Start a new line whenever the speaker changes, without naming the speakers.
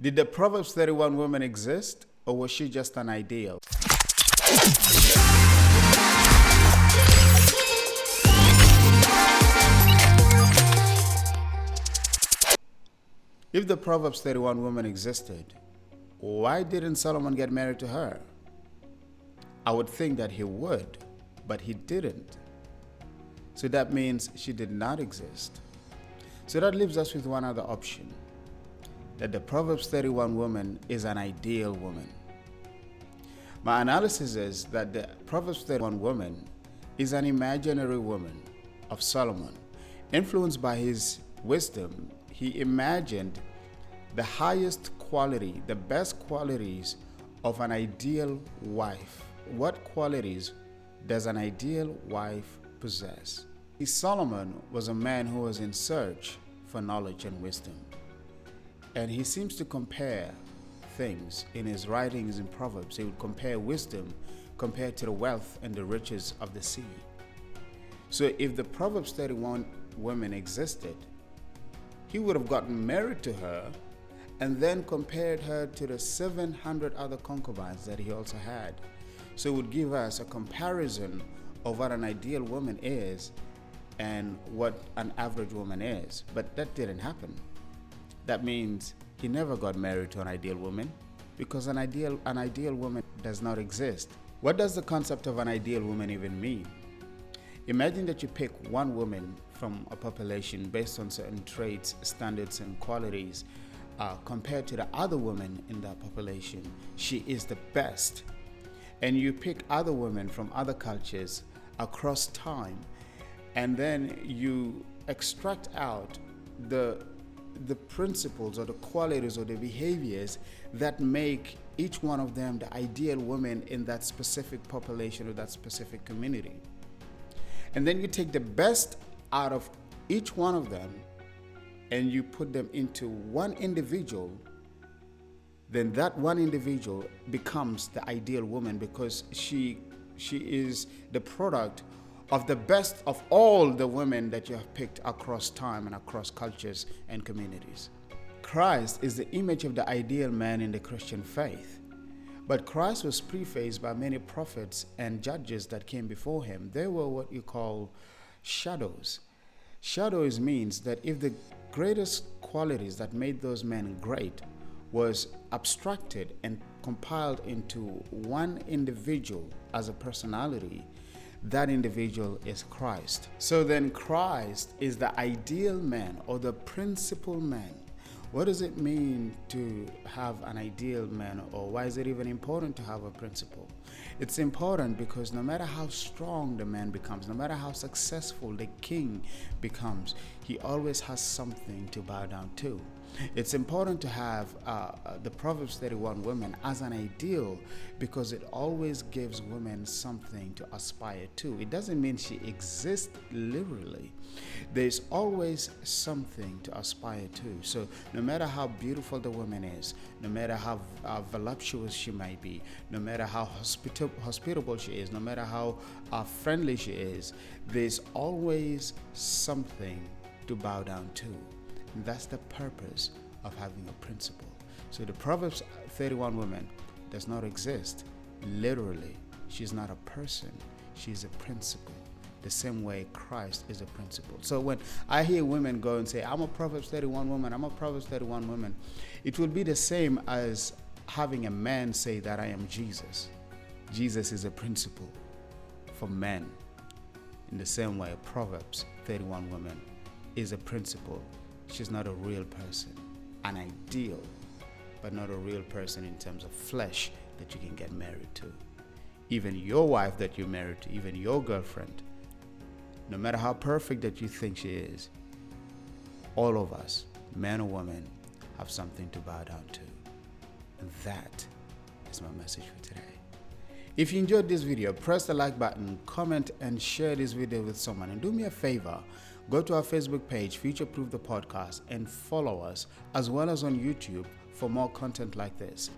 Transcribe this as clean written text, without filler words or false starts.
Did the Proverbs 31 woman exist, or was she just an ideal? If the Proverbs 31 woman existed, why didn't Solomon get married to her? I would think that he would, but he didn't. So that means she did not exist. So that leaves us with one other option, that the Proverbs 31 woman is an ideal woman. My analysis is that the Proverbs 31 woman is an imaginary woman of Solomon. Influenced by his wisdom, he imagined the highest quality, the best qualities of an ideal wife. What qualities does an ideal wife possess? Solomon was a man who was in search for knowledge and wisdom. And he seems to compare things in his writings in Proverbs. He would compare wisdom compared to the wealth and the riches of the sea. So if the Proverbs 31 woman existed, he would have gotten married to her and then compared her to the 700 other concubines that he also had. So it would give us a comparison of what an ideal woman is and what an average woman is. But that didn't happen. That means he never got married to an ideal woman, because an ideal woman does not exist. What does the concept of an ideal woman even mean? Imagine that you pick one woman from a population based on certain traits, standards, and qualities. Compared to the other women in that population, she is the best. And you pick other women from other cultures across time, and then you extract out the principles or the qualities or the behaviors that make each one of them the ideal woman in that specific population or that specific community. And then you take the best out of each one of them and you put them into one individual. Then that one individual becomes the ideal woman, because she is the product of the best of all the women that you have picked across time and across cultures and communities. Christ is the image of the ideal man in the Christian faith. But Christ was prefaced by many prophets and judges that came before him. They were what you call shadows. Shadows means that if the greatest qualities that made those men great was abstracted and compiled into one individual as a personality, that individual is Christ. So then Christ is the ideal man or the principal man. What does it mean to have an ideal man, or why is it even important to have a principal? It's important because no matter how strong the man becomes, no matter how successful the king becomes, he always has something to bow down to. It's important to have the Proverbs 31 woman as an ideal, because it always gives women something to aspire to. It doesn't mean she exists literally. There's always something to aspire to. So no matter how beautiful the woman is, no matter how voluptuous she might be, no matter how hospitable she is, no matter how friendly she is, there's always something to bow down to. And that's the purpose of having a principle. So the Proverbs 31 woman does not exist literally. She's not a person. She's a principle. The same way Christ is a principle. So when I hear women go and say, I'm a Proverbs 31 woman, I'm a Proverbs 31 woman, it would be the same as having a man say that I am Jesus. Jesus is a principle for men. In the same way, a Proverbs 31 woman is a principle. She's not a real person, an ideal, but not a real person in terms of flesh that you can get married to. Even your wife that you're married to, even your girlfriend, no matter how perfect that you think she is, all of us, man or woman, have something to bow down to. And that is my message for today. If you enjoyed this video, press the like button, comment, and share this video with someone. And do me a favor, go to our Facebook page, Future Proof the Podcast, and follow us, as well as on YouTube for more content like this.